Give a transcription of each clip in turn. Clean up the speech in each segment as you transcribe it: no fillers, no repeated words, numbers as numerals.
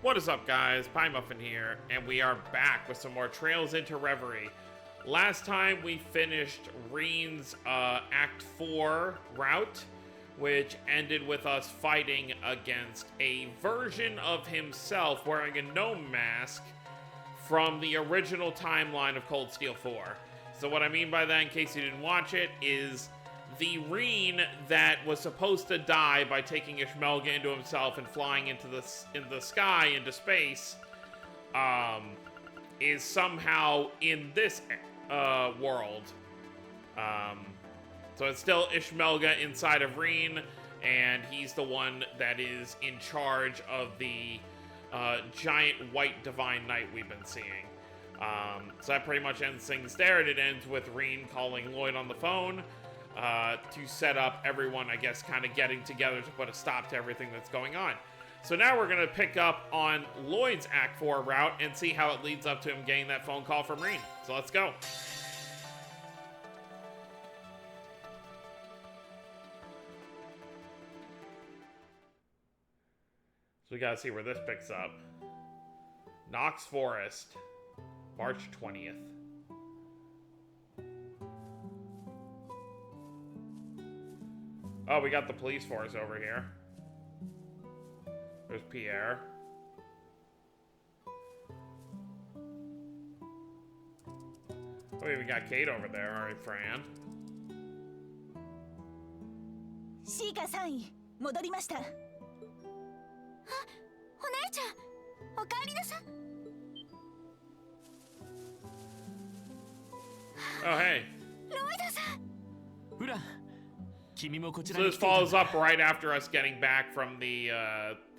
What is up, guys? Pie Muffin here, and we are back with some more Trails into Reverie. Last time we finished Reen's Act 4 route, which ended with us fighting against a version of himself wearing a gnome mask from the original timeline of Cold Steel 4. So what I mean by that, in case you didn't watch it, is the Reen that was supposed to die by taking Ishmelga into himself and flying into the sky, into space, is somehow in this world. So it's still Ishmelga inside of Reen, and he's the one that is in charge of the giant white divine knight we've been seeing. So that pretty much ends things there, and it ends with Reen calling Lloyd on the phone to set up everyone, I guess, kind of getting together to put a stop to everything that's going on. So now we're going to pick up on Lloyd's Act 4 route and see how it leads up to him getting that phone call from Reen. So let's go. So we got to see where this picks up. Knox Forest, March 20th. Oh, we got the police force over here. There's Pierre. Oh, we got Kate over there. All right, Fran. シーカさん、戻りました。あ、お姉ちゃん、おかえりなさい。Oh, hey. ロイドさん。フラン。 So this follows up right after us getting back from the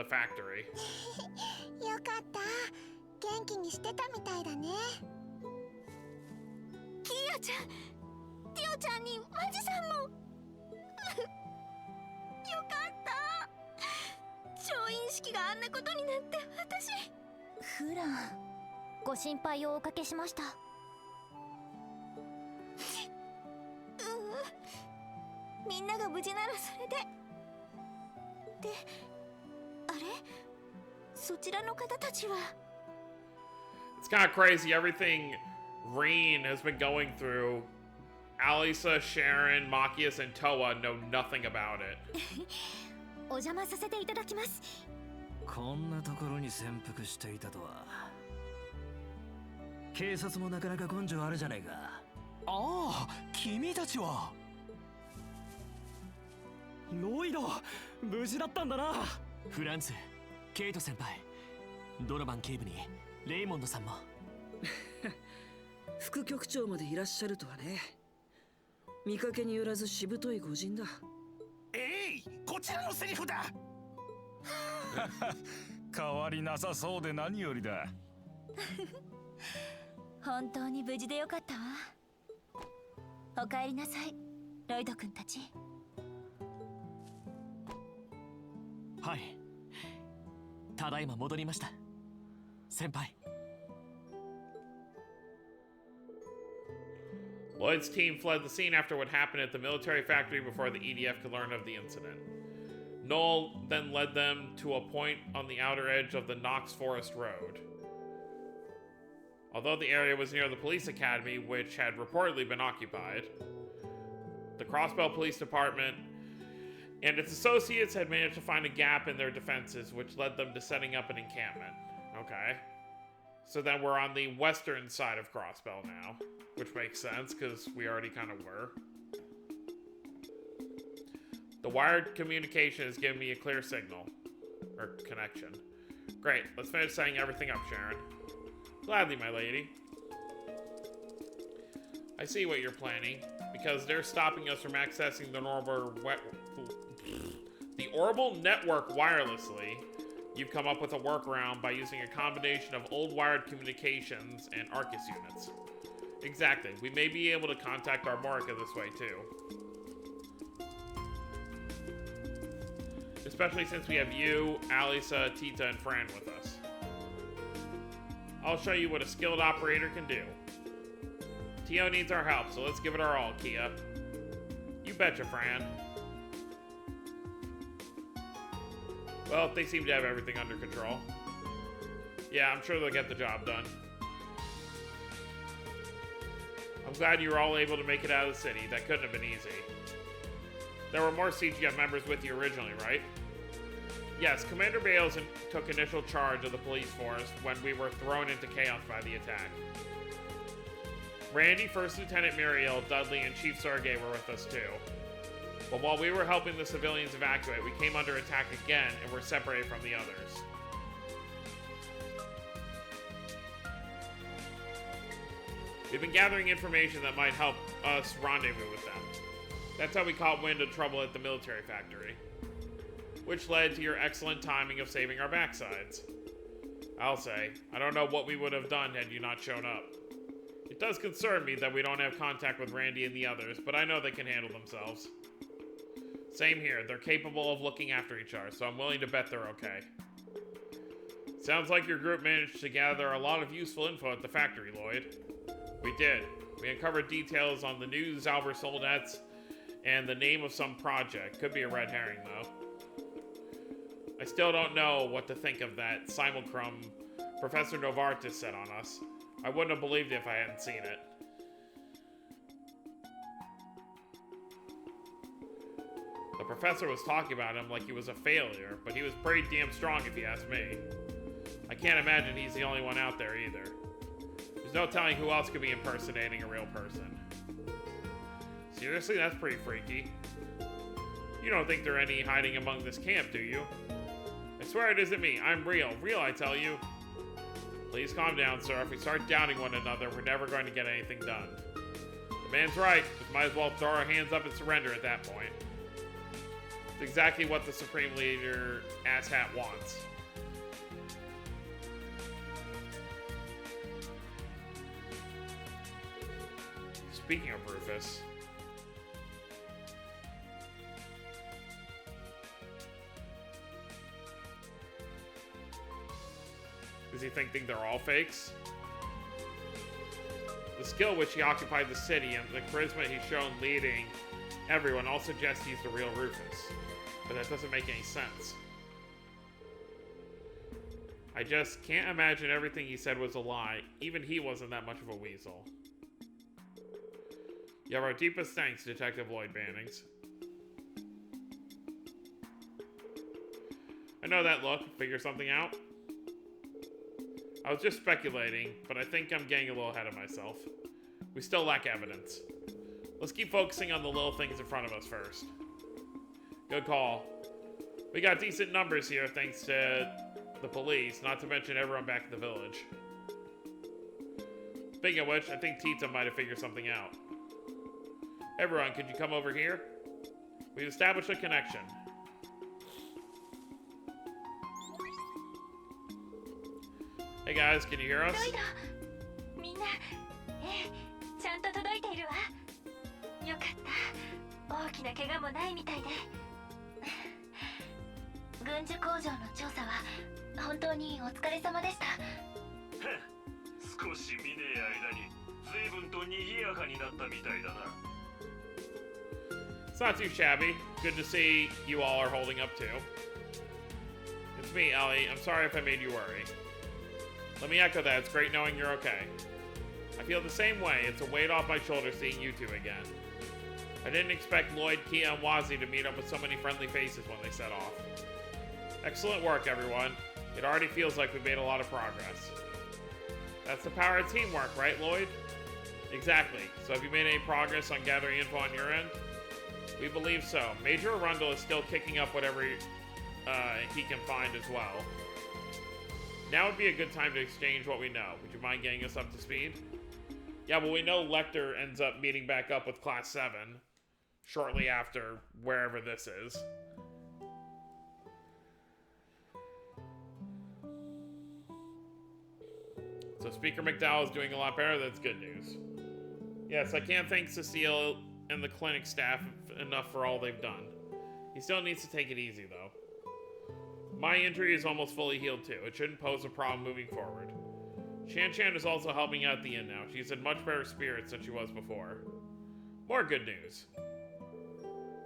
factory. よかった。元気にしてたみたいだね。キヨちゃん、ティオちゃんにマジさんも。よかった。調印式があんなことになって私。フラン、ご心配をおかけしました。みんなが無事ならそれで。で、あれ？そちらの方たちは。It's kind of crazy. Everything Reen has been going through, Alisa, Sharon, Machias, and Toa know nothing about it. お邪魔させていただきます。こんなところに潜伏していたとは。警察もなかなか根性あるじゃないか。ああ、君たちは。 ロイド、無事だったんだな。フランツ、ケイト先輩、ドノバン警部にレイモンドさんも。副局長までいらっしゃるとはね。見かけによらずしぶとい御仁だ。えい、こちらのセリフだ。変わりなさそうで何よりだ。本当に無事でよかったわ。おかえりなさい、ロイド君たち。 はい。ただいま戻りました。先輩。 Lloyd's team fled the scene after what happened at the military factory before the EDF could learn of the incident. Noel then led them to a point on the outer edge of the Knox Forest Road. Although the area was near the police academy, which had reportedly been occupied, the Crossbell Police Department and its associates had managed to find a gap in their defenses, which led them to setting up an encampment. Okay. So then we're on the western side of Crossbell now, which makes sense, because we already kind of were. The wired communication has given me a clear signal. Or connection. Great, let's finish setting everything up, Sharon. Gladly, my lady. I see what you're planning, because they're stopping us from accessing the Orbital network wirelessly. You've come up with a workaround by using a combination of old wired communications and Arcus units. Exactly. We may be able to contact Armorica this way, too. Especially since we have you, Alisa, Tita, and Fran with us. I'll show you what a skilled operator can do. Tio needs our help, so let's give it our all, Kia. You betcha, Fran. Well, they seem to have everything under control. Yeah, I'm sure they'll get the job done. I'm glad you were all able to make it out of the city. That couldn't have been easy. There were more CGF members with you originally, right? Yes, Commander Bales took initial charge of the police force when we were thrown into chaos by the attack. Randy, First Lieutenant Muriel, Dudley, and Chief Sergey were with us too. But while we were helping the civilians evacuate, we came under attack again and were separated from the others. We've been gathering information that might help us rendezvous with them. That's how we caught wind of trouble at the military factory, which led to your excellent timing of saving our backsides. I'll say, I don't know what we would have done had you not shown up. It does concern me that we don't have contact with Randy and the others, but I know they can handle themselves. Same here, they're capable of looking after each other, so I'm willing to bet they're okay. Sounds like your group managed to gather a lot of useful info at the factory, Lloyd. We did. We uncovered details on the new Zauber Soldats and the name of some project. Could be a red herring, though. I still don't know what to think of that simulacrum Professor Novartis said on us. I wouldn't have believed it if I hadn't seen it. The professor was talking about him like he was a failure, but he was pretty damn strong if you ask me. I can't imagine he's the only one out there either. There's no telling who else could be impersonating a real person. Seriously, that's pretty freaky. You don't think there are any hiding among this camp, do you? I swear it isn't me. I'm real. Real, I tell you. Please calm down, sir. If we start doubting one another, we're never going to get anything done. The man's right. We might as well throw our hands up and surrender at that point. It's exactly what the Supreme Leader asshat wants. Speaking of Rufus... Is he thinking they're all fakes? The skill which he occupied the city and the charisma he's shown leading everyone all suggest he's the real Rufus. But that doesn't make any sense. I just can't imagine everything he said was a lie. Even he wasn't that much of a weasel. You have our deepest thanks, Detective Lloyd Bannings. I know that look. Figure something out? I was just speculating, but I think I'm getting a little ahead of myself. We still lack evidence. Let's keep focusing on the little things in front of us first. Good call. We got decent numbers here thanks to the police, not to mention everyone back at the village. Speaking of which, I think Tita might have figured something out. Everyone, could you come over here? We've established a connection. Hey guys, can you hear us? みんな、ちゃんと届いているわ。よかった。大きな怪我もないみたいで。軍需工場の調査は本当にお疲れ様でした。少し見ねえ間に随分と賑やかになったみたいだな。It's not too shabby. Good to see you all are holding up too. It's me, Ellie. I'm sorry if I made you worry. Let me echo that. It's great knowing you're okay. I feel the same way. It's a weight off my shoulders seeing you two again. I didn't expect Lloyd, Kia, and Wazzy to meet up with so many friendly faces when they set off. Excellent work, everyone. It already feels like we've made a lot of progress. That's the power of teamwork, right, Lloyd? Exactly. So have you made any progress on gathering info on your end? We believe so. Major Arundel is still kicking up whatever he can find as well. Now would be a good time to exchange what we know. Would you mind getting us up to speed? Yeah, well, we know Lecter ends up meeting back up with Class 7 shortly after wherever this is. So Speaker McDowell is doing a lot better. That's good news. Yes, I can't thank Cecile and the clinic staff enough for all they've done. He still needs to take it easy, though. My injury is almost fully healed, too. It shouldn't pose a problem moving forward. Shan-Chan is also helping out at the inn now. She's in much better spirits than she was before. More good news.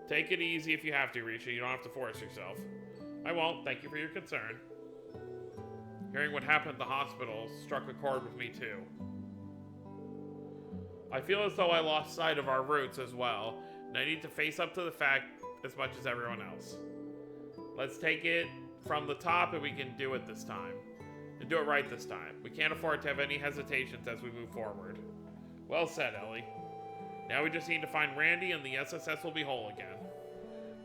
Take it easy if you have to, Risha. You don't have to force yourself. I won't. Thank you for your concern. Hearing what happened at the hospital struck a chord with me too. I feel as though I lost sight of our roots as well, and I need to face up to the fact as much as everyone else. Let's take it from the top, and we can do it this time. And do it right this time. We can't afford to have any hesitations as we move forward. Well said, Ellie. Now we just need to find Randy, and the SSS will be whole again.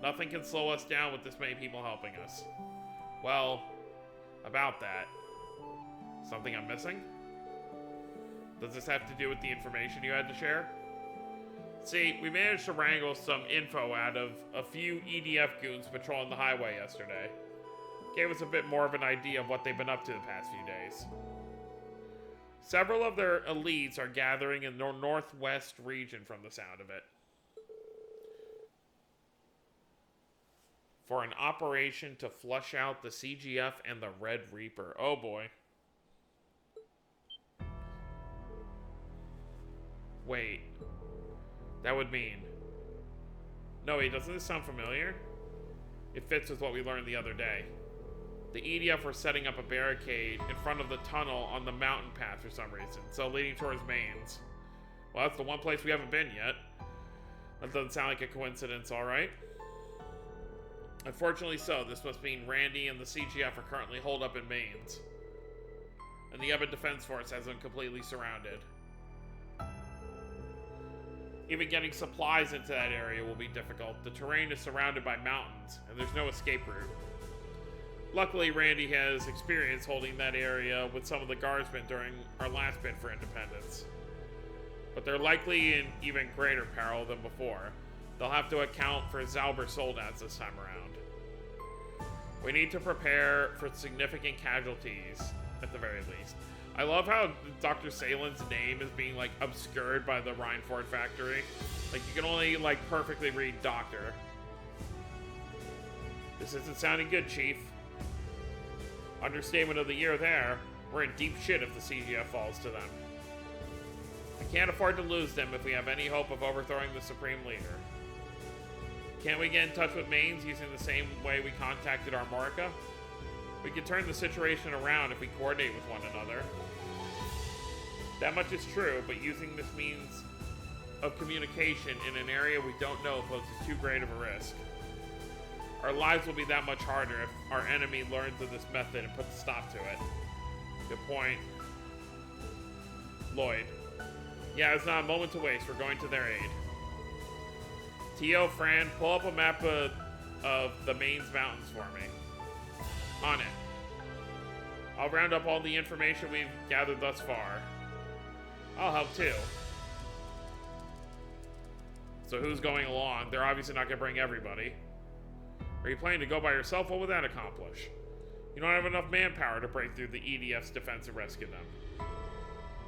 Nothing can slow us down with this many people helping us. Well, about that. Something I'm missing? Does this have to do with the information you had to share? See, we managed to wrangle some info out of a few EDF goons patrolling the highway yesterday. Gave us a bit more of an idea of what they've been up to the past few days. Several of their elites are gathering in the northwest region from the sound of it, for an operation to flush out the CGF and the Red Reaper. Oh boy. Wait. That would mean... No, wait, doesn't this sound familiar? It fits with what we learned the other day. The EDF were setting up a barricade in front of the tunnel on the mountain path for some reason, so leading towards Mainz. Well, that's the one place we haven't been yet. That doesn't sound like a coincidence, alright? Unfortunately so, this must mean Randy and the CGF are currently holed up in Mainz. And the Yevon Defense Force has them completely surrounded. Even getting supplies into that area will be difficult. The terrain is surrounded by mountains, and there's no escape route. Luckily, Randy has experience holding that area with some of the guardsmen during our last bid for independence. But they're likely in even greater peril than before. They'll have to account for Zauber soldats this time around. We need to prepare for significant casualties, at the very least. I love how Dr. Salen's name is being, like, obscured by the Rhineford factory. Like, you can only, like, perfectly read Doctor. This isn't sounding good, Chief. Understatement of the year there. We're in deep shit if the CGF falls to them. We can't afford to lose them if we have any hope of overthrowing the Supreme Leader. Can't we get in touch with Mainz using the same way we contacted Armorica? We can turn the situation around if we coordinate with one another. That much is true, but using this means of communication in an area we don't know poses too great of a risk. Our lives will be that much harder if our enemy learns of this method and puts a stop to it. Good point. Lloyd. Yeah, it's not a moment to waste. We're going to their aid. Tio, Fran, pull up a map of the Mainz Mountains for me. On it. I'll round up all the information we've gathered thus far. I'll help too. So who's going along? They're obviously not going to bring everybody. Are you planning to go by yourself? What would that accomplish? You don't have enough manpower to break through the EDF's defense and rescue them.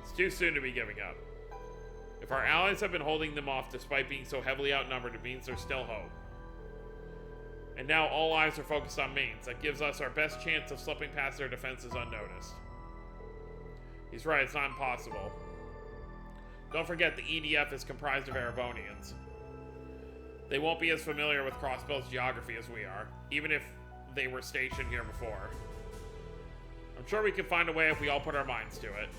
It's too soon to be giving up. If our allies have been holding them off despite being so heavily outnumbered, it means there's still hope. And now all eyes are focused on Mainz. That gives us our best chance of slipping past their defenses unnoticed. He's right, it's not impossible. Don't forget the EDF is comprised of Erebonians. They won't be as familiar with Crossbell's geography as we are, even if they were stationed here before. I'm sure we can find a way if we all put our minds to it.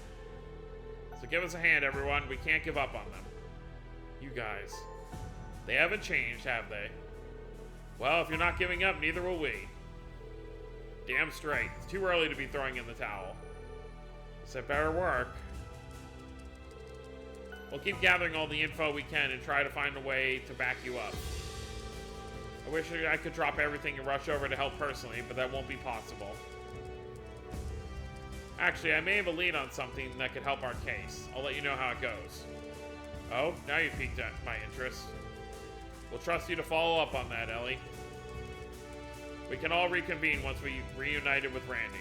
So give us a hand, everyone. We can't give up on them. You guys. They haven't changed, have they? Well, if you're not giving up, neither will we. Damn straight. It's too early to be throwing in the towel. So it better work. We'll keep gathering all the info we can and try to find a way to back you up. I wish I could drop everything and rush over to help personally, but that won't be possible. Actually, I may have a lead on something that could help our case. I'll let you know how it goes. Oh, now you've piqued my interest. We'll trust you to follow up on that, Ellie. We can all reconvene once we reunited with Randy.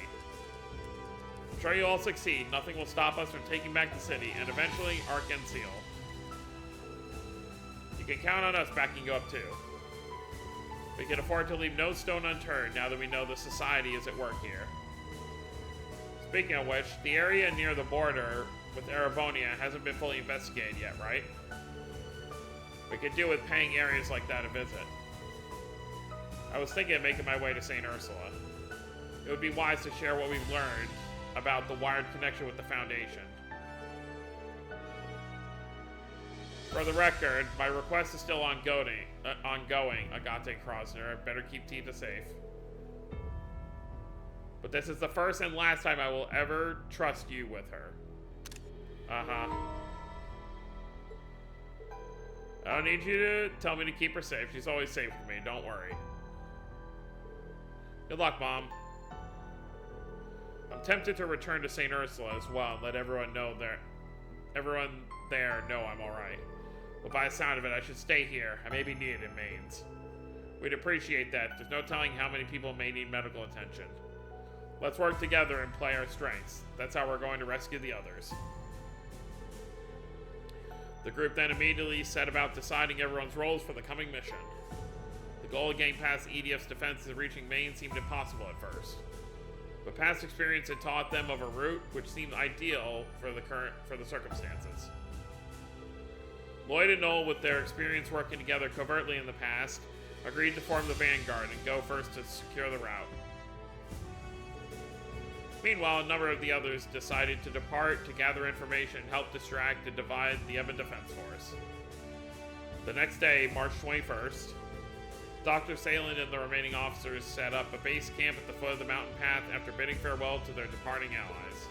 I'm sure you'll all succeed. Nothing will stop us from taking back the city, and eventually, Ark and Seal. You can count on us backing you up, too. We can afford to leave no stone unturned now that we know the Society is at work here. Speaking of which, the area near the border with Erebonia hasn't been fully investigated yet, right? We could do with paying areas like that a visit. I was thinking of making my way to St. Ursula. it would be wise to share what we've learned about the wired connection with the Foundation. For the record, my request is still ongoing, Agate Krosner. Better keep Tifa safe. But this is the first and last time I will ever trust you with her. Uh-huh. I don't need you to tell me to keep her safe. She's always safe with me, don't worry. Good luck, Mom. I'm tempted to return to St. Ursula as well and let everyone there know I'm alright. But by the sound of it, I should stay here. I may be needed in Mainz. We'd appreciate that. There's no telling how many people may need medical attention. Let's work together and play our strengths. That's how we're going to rescue the others. The group then immediately set about deciding everyone's roles for the coming mission. The goal of getting past EDF's defenses and reaching Mainz seemed impossible at first. But past experience had taught them of a route which seemed ideal for the circumstances. Lloyd and Noel, with their experience working together covertly in the past, agreed to form the vanguard and go first to secure the route. Meanwhile, a number of the others decided to depart to gather information and help distract and divide the Evan Defense Force. The next day, March 21st, Dr. Salen and the remaining officers set up a base camp at the foot of the mountain path after bidding farewell to their departing allies.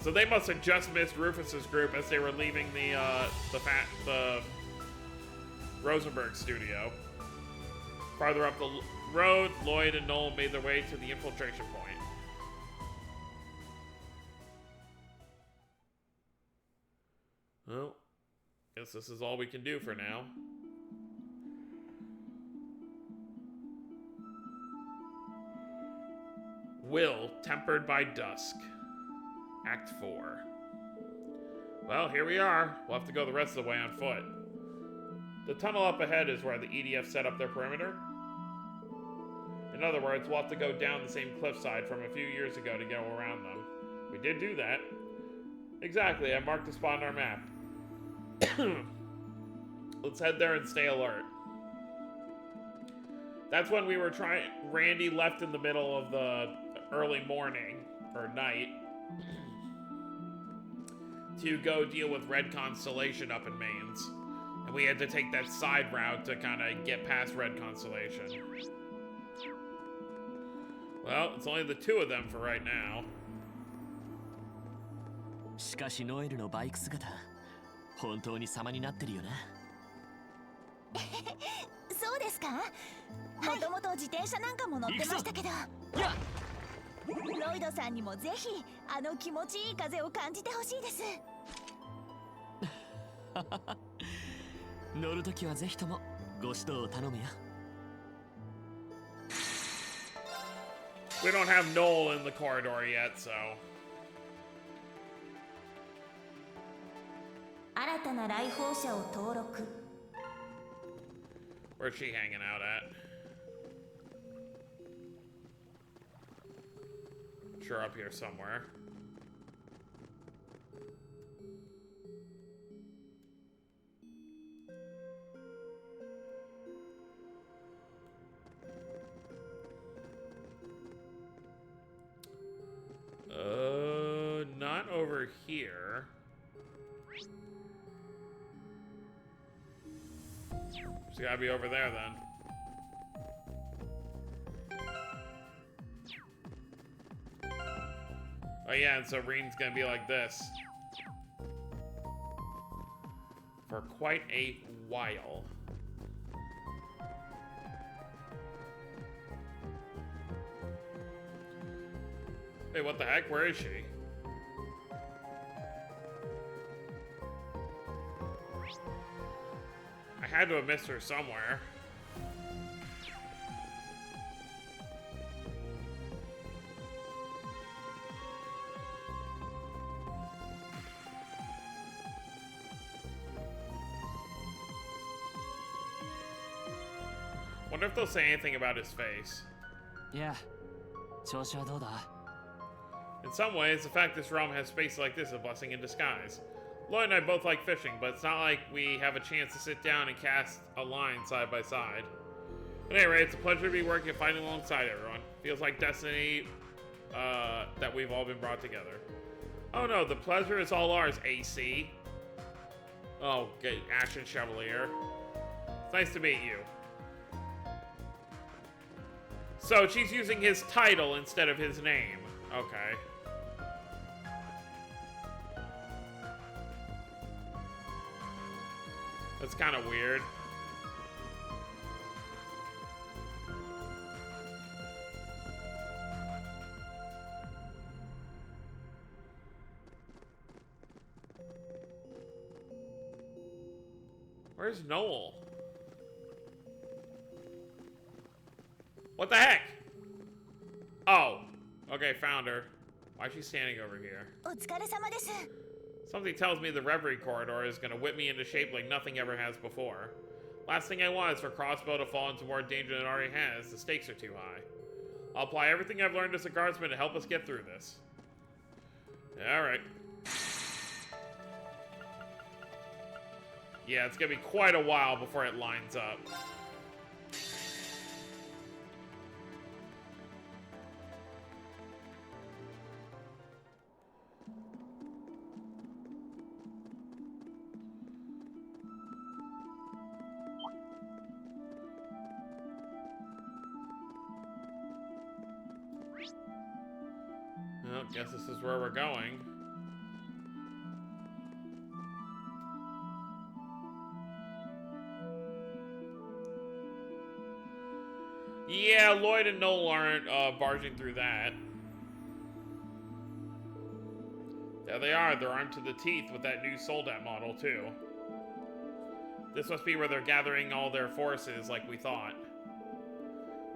So they must have just missed Rufus's group as they were leaving the Rosenberg studio. Farther up the road, Lloyd and Noel made their way to the infiltration point. Well, guess this is all we can do for now. Will, tempered by dusk. Act 4. Well, here we are. We'll have to go the rest of the way on foot. The tunnel up ahead is where the EDF set up their perimeter. In other words, we'll have to go down the same cliffside from a few years ago to go around them. We did do that. Exactly, I marked the spot on our map. Let's head there and stay alert. That's when we were Randy left in the middle of the early morning, or night, to go deal with Red Constellation up in Mainz. And we had to take that side route to kind of get past Red Constellation. Well, it's only the two of them for right now. しかしノエルのバイク姿本当に様になってるよな。そうですか？もともと自転車なんかも乗ってましたけど。ロイドさんにもぜひあの気持ちいい風を感じてほしいです。乗るときはぜひともご指導を頼むよ。We don't have Noel in the corridor yet, so. 新たな来訪者を登録。Where's she hanging out at? Sure, up here somewhere. Not over here. She's gotta be over there then. Oh yeah, and so Reen's gonna be like this for quite a while. Hey, what the heck? Where is she? I had to have missed her somewhere. Wonder if they'll say anything about his face. Yeah. 調子はどうだ? In some ways, the fact this realm has space like this is a blessing in disguise. Lloyd and I both like fishing, but it's not like we have a chance to sit down and cast a line side by side. At any rate, it's a pleasure to be working and fighting alongside everyone. Feels like destiny that we've all been brought together. Oh no, the pleasure is all ours, AC. Oh, good. Action Chevalier. It's nice to meet you. So she's using his title instead of his name. Okay. That's kind of weird. Where's Noel? What the heck? Oh. Okay, found her. Why is she standing over here? お疲れ様です。 Something tells me the Reverie corridor is gonna whip me into shape like nothing ever has before. Last thing I want is for Crossbow to fall into more danger than it already has. The stakes are too high. I'll apply everything I've learned as a guardsman to help us get through this. Alright. Yeah, it's gonna be quite a while before it lines up. Well, guess this is where we're going. Yeah, Lloyd and Noel aren't barging through that. There they are. They're armed to the teeth with that new Soldat model, too. This must be where they're gathering all their forces like we thought.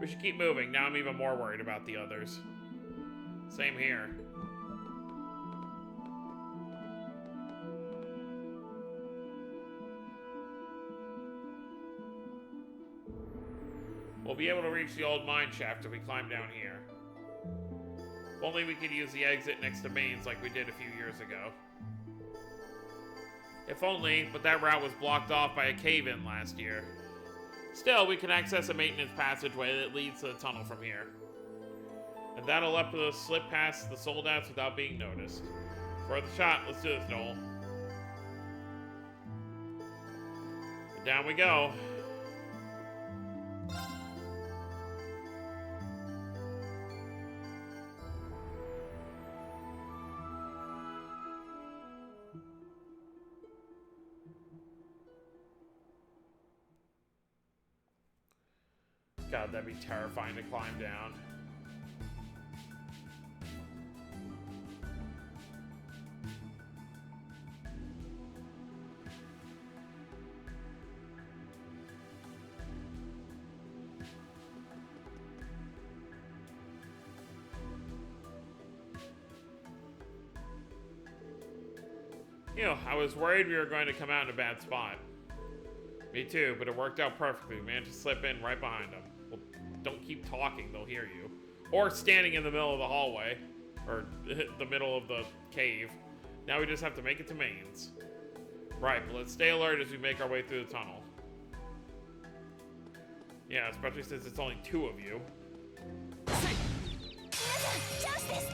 We should keep moving. Now I'm even more worried about the others. Same here. We'll be able to reach the old mine shaft if we climb down here. If only we could use the exit next to Mainz like we did a few years ago. If only, but that route was blocked off by a cave-in last year. Still, we can access a maintenance passageway that leads to the tunnel from here. And that'll let us slip past the soldats without being noticed. Worth a shot. Let's do this, Noel. And down we go. God, that'd be terrifying to climb down. You know, I was worried we were going to come out in a bad spot. Me too, but it worked out perfectly. We managed to slip in right behind them. Well, don't keep talking, they'll hear you. Or standing in the middle of the hallway. Or the middle of the cave. Now we just have to make it to Mainz. Right, but let's stay alert as we make our way through the tunnel. Yeah, especially since it's only two of you. 皆さん、チャンスです。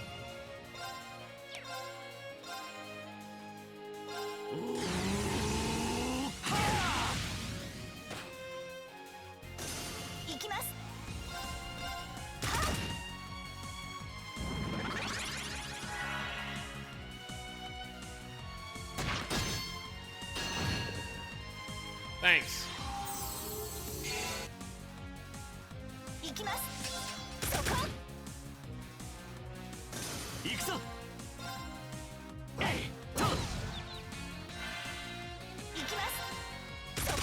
行きます。Thanks. 行きます。そこ。行くぞ。えいと。行きます。そこ。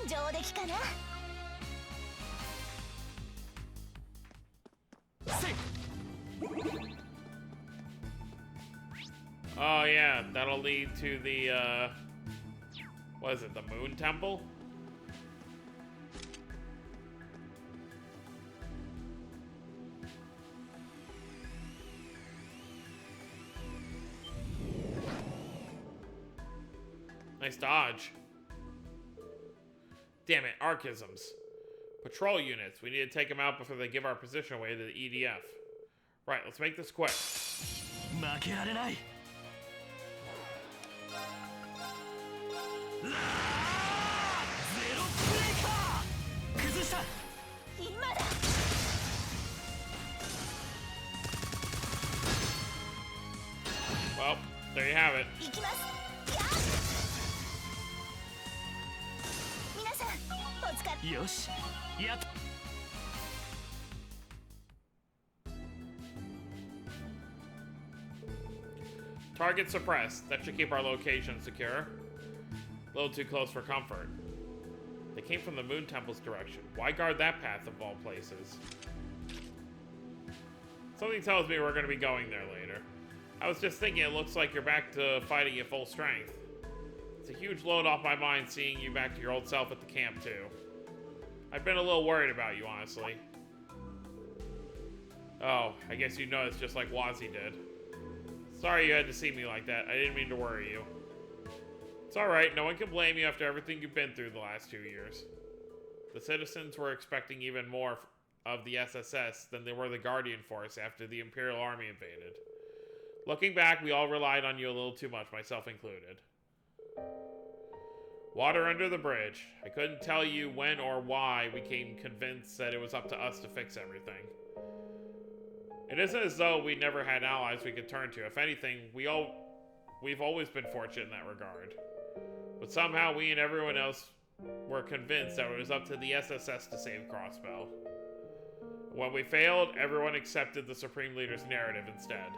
上出来かな。せい。 Oh yeah, that'll lead to the, what is it, the Moon Temple? Nice dodge. Damn it, archisms. Patrol units. We need to take them out before they give our position away to the EDF. Right, let's make this quick. 負けられない。ゼロブレイカー。崩した。今だ。 Well, there you have it. 行きます。皆さん、お疲れ。よし、やっ。 Target suppressed. That should keep our location secure. A little too close for comfort. They came from the Moon Temple's direction. Why guard that path of all places? Something tells me we're going to be going there later. I was just thinking it looks like you're back to fighting at full strength. It's a huge load off my mind seeing you back to your old self at the camp too. I've been a little worried about you, honestly. Oh, I guess you noticed just like Wazzy did. Sorry you had to see me like that. I didn't mean to worry you. It's alright, no one can blame you after everything you've been through the last 2 years. The citizens were expecting even more of the SSS than they were the Guardian Force after the Imperial Army invaded. Looking back, we all relied on you a little too much, myself included. Water under the bridge. I couldn't tell you when or why we came convinced that it was up to us to fix everything. It isn't as though we never had allies we could turn to. If anything, we've always been fortunate in that regard. But somehow we and everyone else were convinced that it was up to the SSS to save Crossbell. When we failed, everyone accepted the Supreme Leader's narrative instead.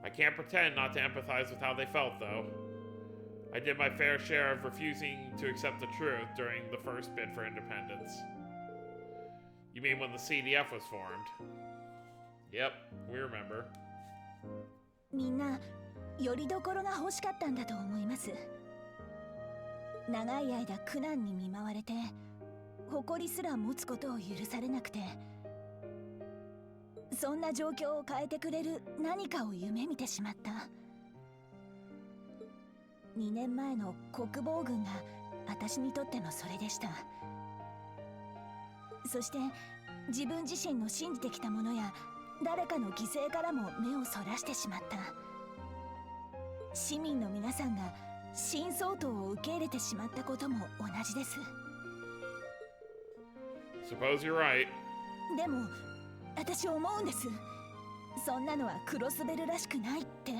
I can't pretend not to empathize with how they felt, though. I did my fair share of refusing to accept the truth during the first bid for independence. You mean when the CDF was formed? Yep, we remember. みんな、拠り所が欲しかったんだと思います。長い間苦難に見舞われて、誇りすら持つことを許されなくて、そんな状況を変えてくれる何かを夢見てしまった。2年前の国防軍が私にとってのそれでした。そして自分自身の信じてきたものや誰かの犠牲からも目をそらしてしまった。市民の皆さんが新総統を受け入れてしまったことも同じです。Suppose you're right. でも私思うんです。そんなのはクロスベルらしくないって。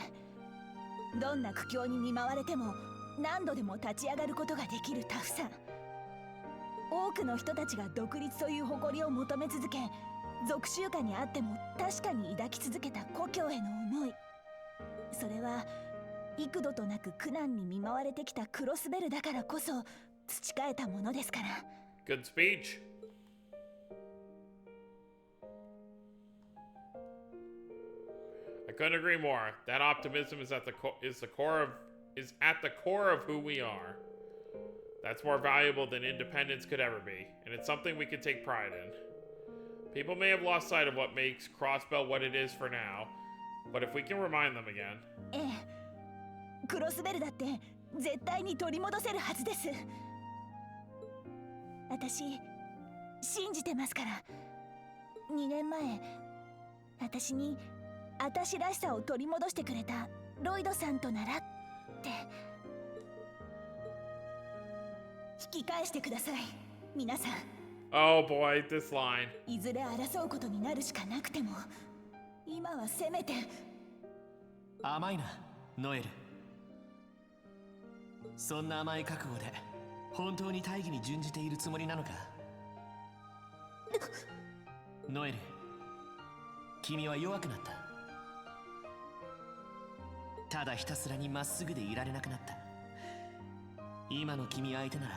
どんな苦境に見舞われても何度でも立ち上がることができるタフさ。多くの人たちが独立という誇りを求め続け、属州下にあっても確かに抱き続けた故郷への思い。それは幾度となく苦難に見舞われてきたクロスベルだからこそ培えたものですから。Good speech. I couldn't agree more. That optimism is at the core of who we are. That's more valuable than independence could ever be, and it's something we can take pride in. People may have lost sight of what makes Crossbell what it is for now, but if we can remind them again. ええ、クロスベルだって絶対に取り戻せるはずです。私信じてますから。2年前私に私らしさを取り戻してくれたロイドさんとならって引き返してください皆さん。 Oh boy, this line. いずれ争うことになるしかなくても今はせめて。甘いなノエル。そんな甘い覚悟で本当に大義に準じているつもりなのか。ノエル、君は弱くなった。ただひたすらにまっすぐでいられなくなった。今の君相手なら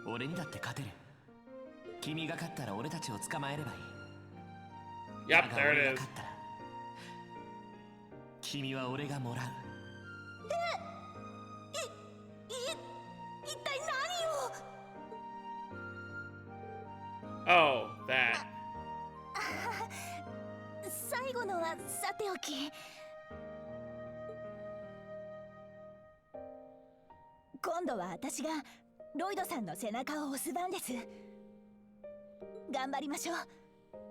俺にだって勝てる。君が勝ったら俺たちを捕まえればいい。 Yep, there it is. 君は俺がもらう。一体何を。 Oh, that. 最後のはさておき。今度は私がロイドさんの背中を押す番です。頑張りましょう。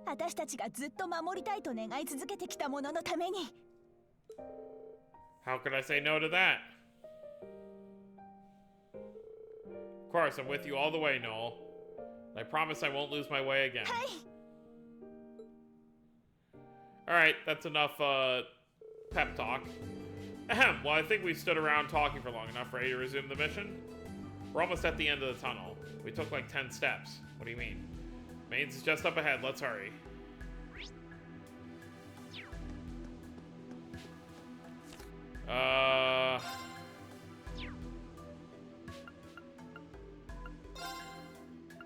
私たちがずっと守りたいと願い続けてきたもののために。 How could I say no to that? Of course, I'm with you all the way, Noel. I promise I won't lose my way again. はい。 Alright, that's enough pep talk. Ahem, well, I think we stood around talking for long enough. Ready to resume the mission? We're almost at the end of the tunnel. We took like 10 steps. What do you mean? Mainz is just up ahead. Let's hurry.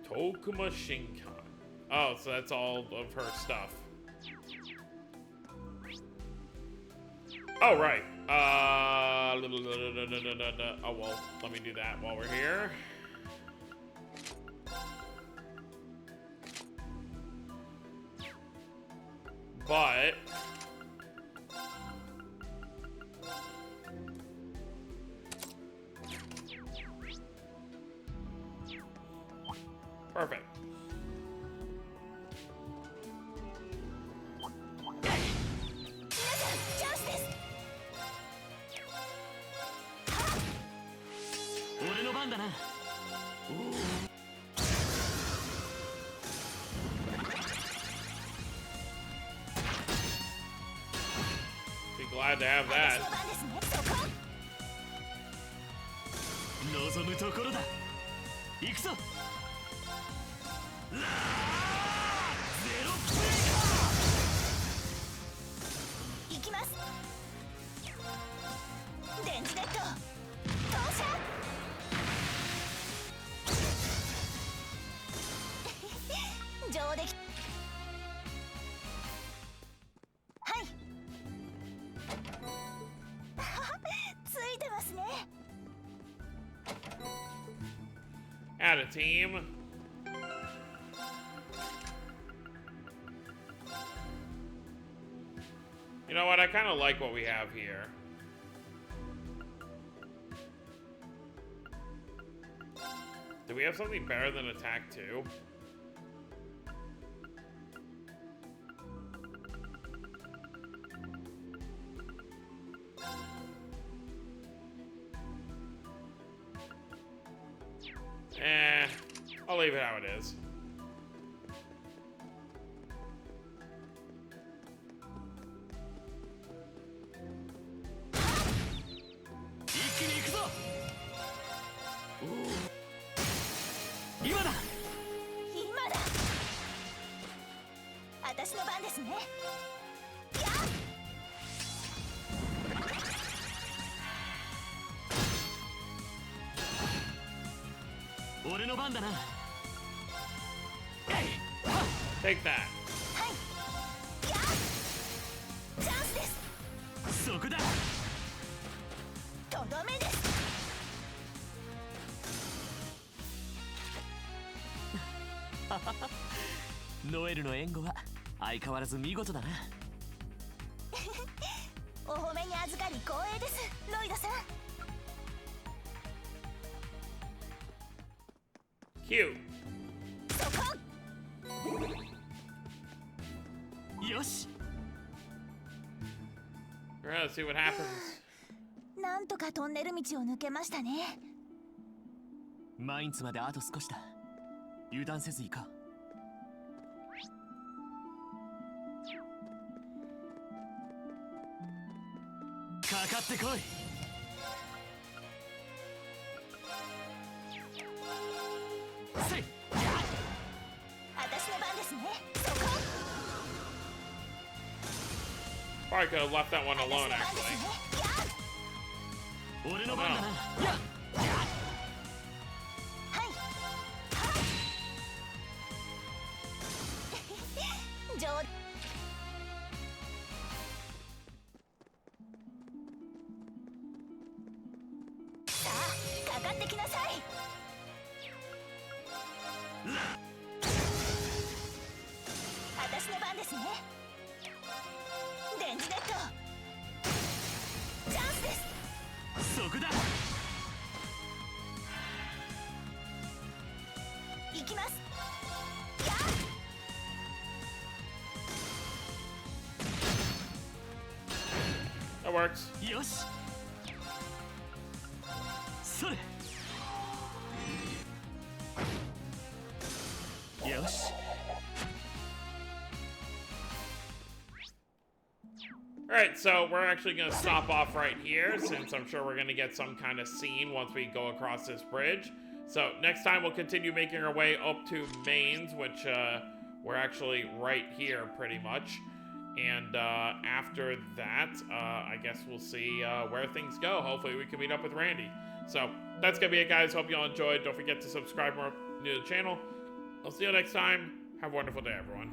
Tokuma Shinkan. Oh, so that's all of her stuff. Oh, right. Oh, well, let me do that while we're here. But perfect. Be glad to have that. 望むところだ。行くぞ。ゼロプレイ。行きます。電磁ネット投射。上出来。はい。ついてますね。 Add a team. You know what? I kind of like what we have here. Do we have something better than attack 2? I'll leave it how it is. Take that. チャンスです。そこだ。とどめです。ノエルの援護は相変わらず見事だな。お褒めに預かり光栄です、ロイドさん。Cute. そこ。よし。Let's see what happens. なんとかトンネル道を抜けましたね。マインツまであと少しだ。油断せず行こう。かかってこい。せい。私の番ですね。そこ。 Probably could have left that one alone, 私の番です actually. ね。俺の番だな。やっ。はい。上。さあ、かかってきなさい。私の番ですね。電磁ネット。チャンスです。そこだ。行きます。やっ。works. よしそれよし Alright, so we're actually going to stop off right here, since I'm sure we're going to get some kind of scene once we go across this bridge. So next time we'll continue making our way up to Mainz, which we're actually right here pretty much. And after that, I guess we'll see where things go. Hopefully we can meet up with Randy. So that's going to be it, guys. Hope you all enjoyed. Don't forget to subscribe more to the channel. I'll see you next time. Have a wonderful day, everyone.